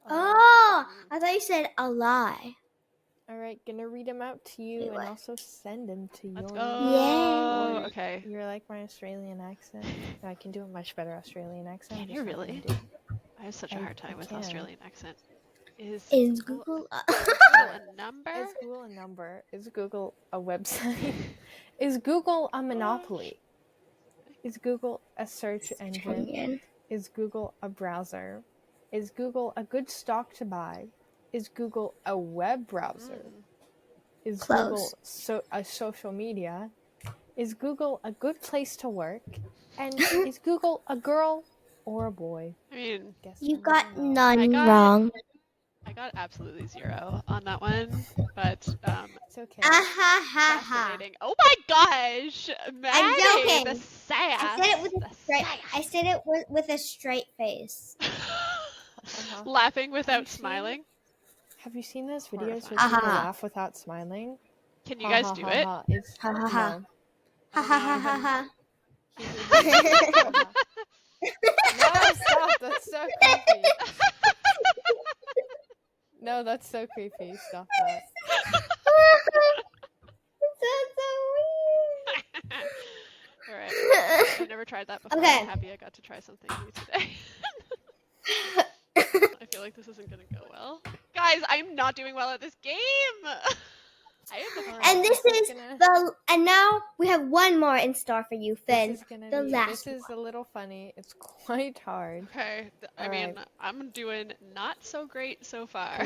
Oh, I thought you said a lie. All right, gonna read them out to you and also send them to you. Let's go. Yay. Okay. You're like my Australian accent. I can do a much better Australian accent. Can you really? I have such a hard time with Australian accent. Is Google a number? Is Google a number? Is Google a website? Is Google a monopoly? Is Google a search engine? Is Google a browser? Is Google a good stock to buy? Is Google a web browser? Is Google a social media? Is Google a good place to work? And is Google a girl or a boy? I mean, you got none wrong. I got absolutely 0 on that one, but it's okay. Fascinating. Oh my gosh, Maddie, I'm joking. The sass. I said it with a straight. I said it with a straight face. Laughing without smiling. Have you seen those videos where Horrifying. people laugh without smiling? Can you guys do it? It's Ha ha ha. no. Ha ha ha ha ha. No, stop! That's so creepy. No, that's so creepy. Stop that. That's so weird. Alright. I've never tried that before. Okay. I'm happy I got to try something new today. I feel like this isn't gonna go well. Guys, I'm not doing well at this game! And now we have one more in store for you, Finn. This is a little funny. It's quite hard. Okay. I mean, I'm doing not so great so far.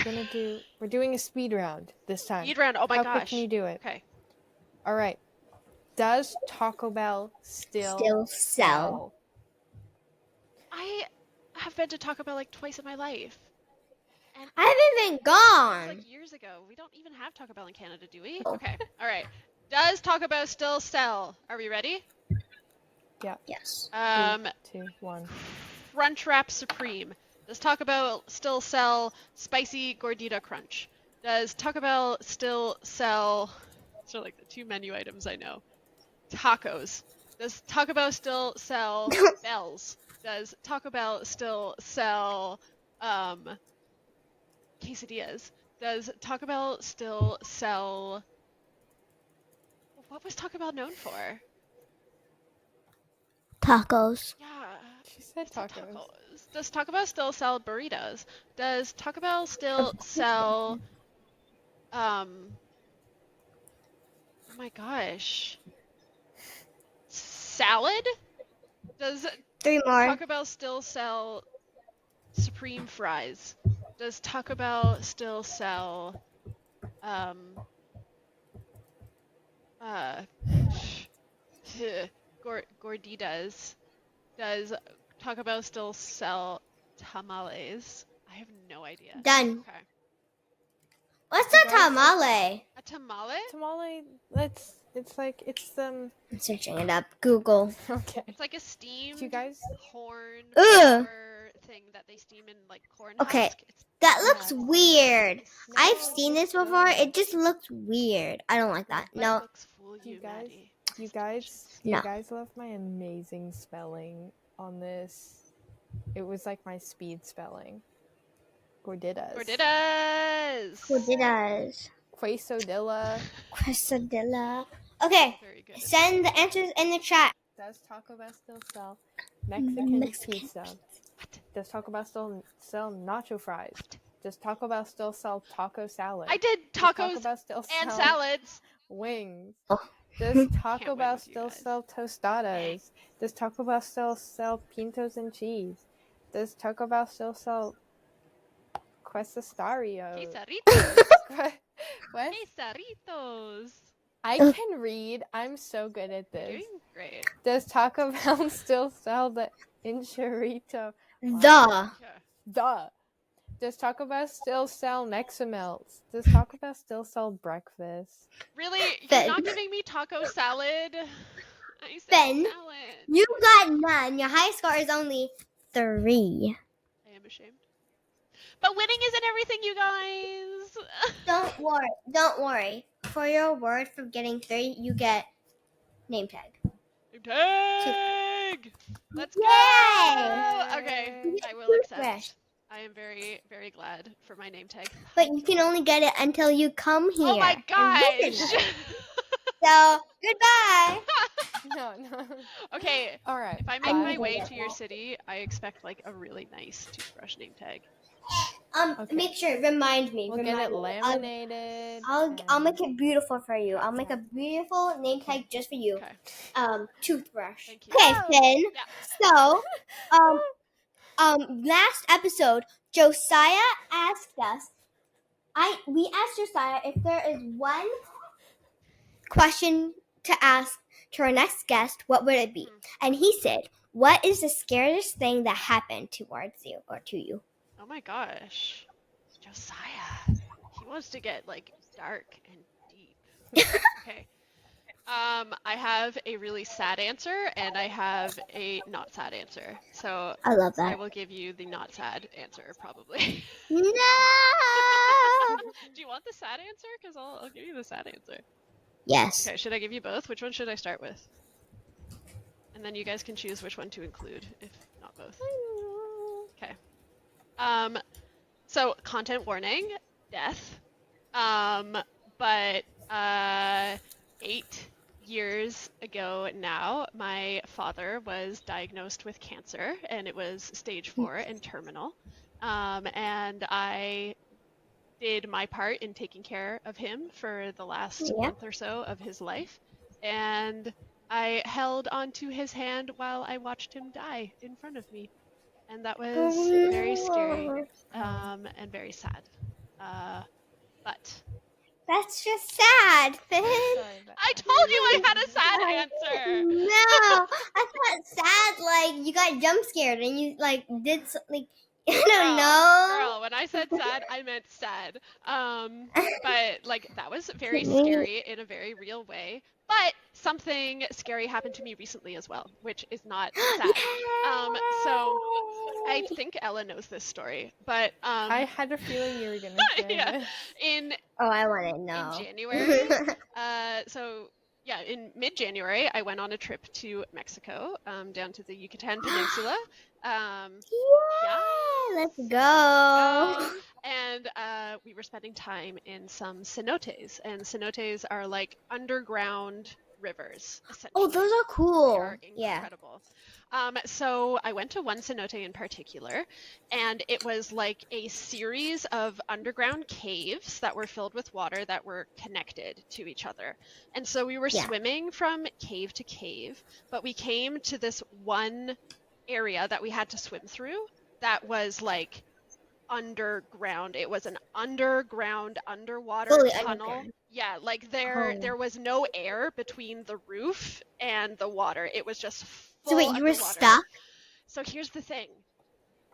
We're doing a speed round this time. Speed round, oh my gosh. How quick can you do it? Okay. Alright. Does Taco Bell still sell? I have been to Taco Bell like twice in my life. And I haven't been gone. Like years ago. We don't even have Taco Bell in Canada, do we? Okay. All right. Does Taco Bell still sell? Are we ready? Yeah. Yes. 3, 2, 1. Crunchwrap Supreme. Does Taco Bell still sell spicy gordita crunch? Does Taco Bell still sell? These are like the 2 menu items I know. Tacos. Does Taco Bell still sell bells? Does Taco Bell still sell quesadillas? Does Taco Bell still sell... What was Taco Bell known for? Tacos. Yeah. She said tacos. Does Taco Bell still sell burritos? Does Taco Bell still sell... Oh my gosh. Salad? Does 3 more. Taco Bell still sell supreme fries? Does Taco Bell still sell gorditas? Does Taco Bell still sell tamales? I have no idea. Done. Okay. What's a tamale? A tamale? Tamale, it's I'm searching it up. Google. Okay. It's like a steamed corn thing that they steam in like corn Okay. husk. That looks weird. I've seen this before. It just looks weird. I don't like that. No. You guys love my amazing spelling on this. It was like my speed spelling. Gorditas. Quesadilla. Okay. Send the answers in the chat. Does Taco Bell still sell Mexican pizza? Does Taco Bell still sell nacho fries? Does Taco Bell still sell taco salad? I did tacos and salads. Wings. Does Taco Bell still sell tostadas? Does Taco Bell still sell pintos and cheese? Does Taco Bell still sell Quesestarios. Quesaritos. What? Quesaritos. I can read. I'm so good at You're this. doing great. Does Taco Bell still sell the enchilito? The. Does Taco Bell still sell Nexamelts? Does Taco Bell still sell breakfast? Really? You're Finn. not giving me taco salad? I said Finn, salad. you got none. Your high score is only 3. I am ashamed. But winning isn't everything, you guys. Don't worry. For your word for getting 3, you get name tag. Tag! Let's go! Yay! Okay, You I get will accept. toothbrush. I am very, very glad for my name tag. But you can only get it until you come here. Oh my and gosh! visit us. So, goodbye. No. Okay, All right. if I make bye. my way to your city, I expect like a really nice toothbrush name tag. Okay. Make sure, remind me. We'll remind get it me. laminated. I'll make it beautiful for you. I'll make a beautiful name tag just for you. Okay. Toothbrush. Thank you. Okay, Finn. Yeah. So, last episode, Josiah asked us. We asked Josiah if there is one question to ask to our next guest, what would it be? And he said, "What is the scariest thing that happened towards you or to you?" Oh my gosh. Josiah. He wants to get like dark and deep. Okay. I have a really sad answer and I have a not sad answer. So I love that. I will give you the not sad answer probably. No. Do you want the sad answer? Because I'll give you the sad answer. Yes. Okay, should I give you both? Which one should I start with? And then you guys can choose which one to include, if not both. Okay. So content warning, death. But 8 years ago now, my father was diagnosed with cancer, and it was stage 4 and terminal. And I did my part in taking care of him for the last month or so of his life. And I held onto his hand while I watched him die in front of me. And that was very scary and very sad. But that's just sad, Finn. I told you I had a sad answer. No, I thought sad like you got jump scared and you like did like I don't know. Girl, when I said sad, I meant sad. But like that was very scary in a very real way. But something scary happened to me recently as well, which is not sad. So I think Ella knows this story, but I had a feeling you were gonna say this. I want to know. In January. In mid-January, I went on a trip to Mexico, down to the Yucatan Peninsula. Let's go. And we were spending time in some cenotes, and cenotes are like underground rivers, essentially. Oh, those are cool. They are incredible. So I went to one cenote in particular, and it was like a series of underground caves that were filled with water that were connected to each other. And so we were swimming from cave to cave, but we came to this one area that we had to swim through that was like underground. It was an underwater tunnel. Underground. Yeah, like there was no air between the roof and the water. It was just full underwater. You were stuck? So here's the thing.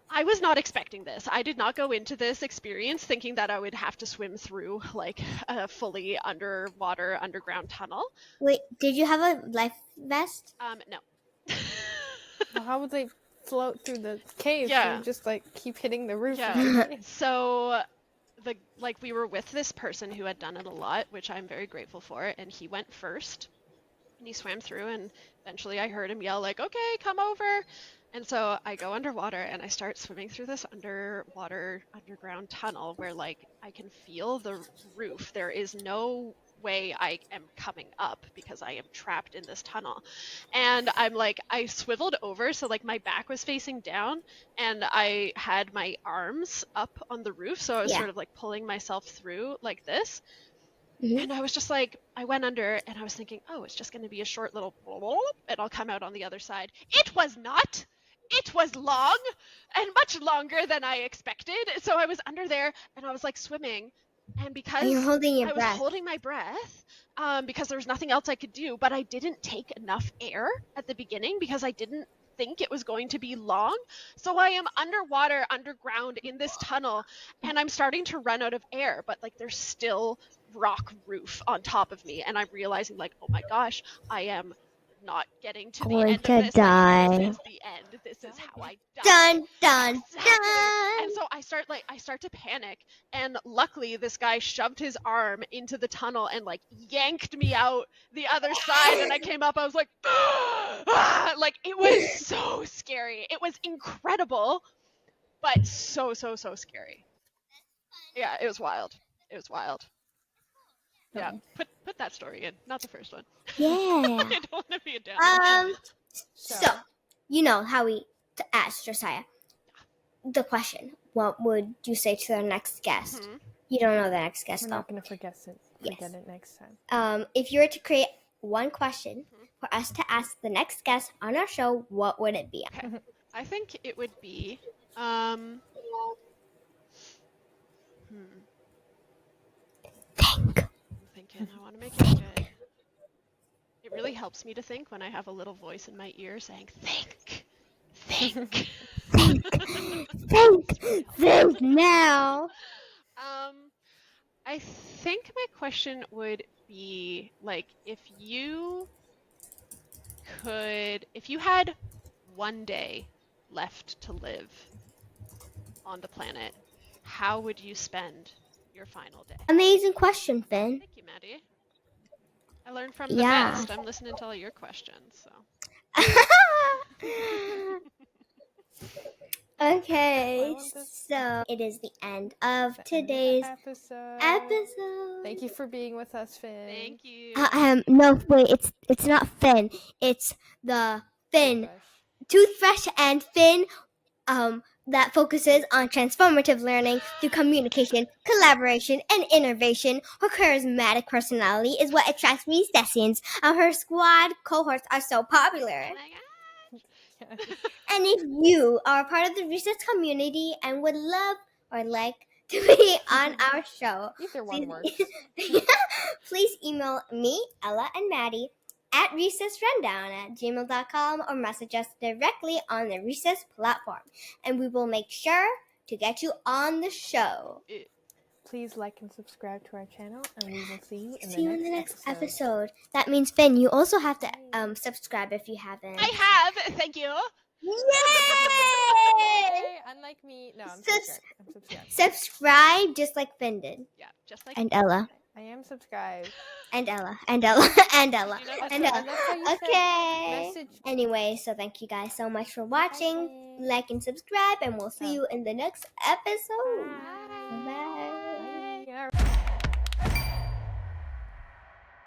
I was not expecting this. I did not go into this experience thinking that I would have to swim through like a fully underwater underground tunnel. Wait, did you have a life vest? No. Well, how would they float through the cave? Yeah. You just like keep hitting the roof. Yeah. So we were with this person who had done it a lot, which I'm very grateful for, and he went first. And he swam through, and eventually I heard him yell like, "Okay, come over." And so I go underwater and I start swimming through this underground tunnel where like I can feel the roof. There is no way I am coming up because I am trapped in this tunnel. And I swiveled over, so like my back was facing down and I had my arms up on the roof, so I was sort of like pulling myself through like this. And I was just like, I went under and I was thinking, oh, it's just going to be a short little and I'll come out on the other side. It was not. it was long and much longer than I expected. So I was under there and I was like swimming. And because you're holding your I was breath. holding my breath, because there was nothing else I could do, but I didn't take enough air at the beginning because I didn't think it was going to be long. So I am underwater, underground in this tunnel, and I'm starting to run out of air, but like there's still rock roof on top of me, and I'm realizing like, oh my gosh, I am not getting to the Going end to of this. die. Like, this is the end. This is how I die. Dun, dun, Exactly. dun. And so I start to panic, and luckily this guy shoved his arm into the tunnel and like yanked me out the other side, and I came up. I was like, ah! Like it was so scary. It was incredible, but so scary. Yeah, it was wild. It was wild. Yeah, put that story in, not the first one. Yeah. I don't want to be a downer. So you know how we asked Josiah the question, what would you say to the next guest? Mhm. You don't know the next guest We're though. not going to forget it next time. If you were to create one question for us to ask the next guest on our show, what would it be? Okay. I think it would be Think. I'm thinking I want to make it good. It really helps me to think when I have a little voice in my ear saying think. Think. Think now. I think my question would be like if you had one day left to live on the planet, how would you spend your final day? Amazing question, Finn. Thank you, Maddie. I learned from the best. I'm listening to all your questions, so. Okay, so it is the end of today's episode. Thank you for being with us, Finn. Thank you. No, wait, it's not Finn. It's the Finn toothbrush and Finn that focuses on transformative learning through communication, collaboration, and innovation. Her charismatic personality is what attracts recessians, and her squad cohorts are so popular. Oh my God. And if you are a part of the research community and would love or like to be on our show, either one works. Please email me, Ella, and Maddie at recessrundown@gmail.com or message us directly on the Recess platform, and we will make sure to get you on the show. Please like and subscribe to our channel, and we will see you in the next episode. That means, Finn, you also have to subscribe if you haven't. I have. Thank you. Yay! Unlike me. No, I'm subscribed. Subscribe just like Finn did. Yeah, just like. And Ella. I am subscribed. And Ella. And Ella. And Ella. And Ella. Okay. Anyway, so thank you guys so much for watching. Like and subscribe, and we'll see you in the next episode. Bye.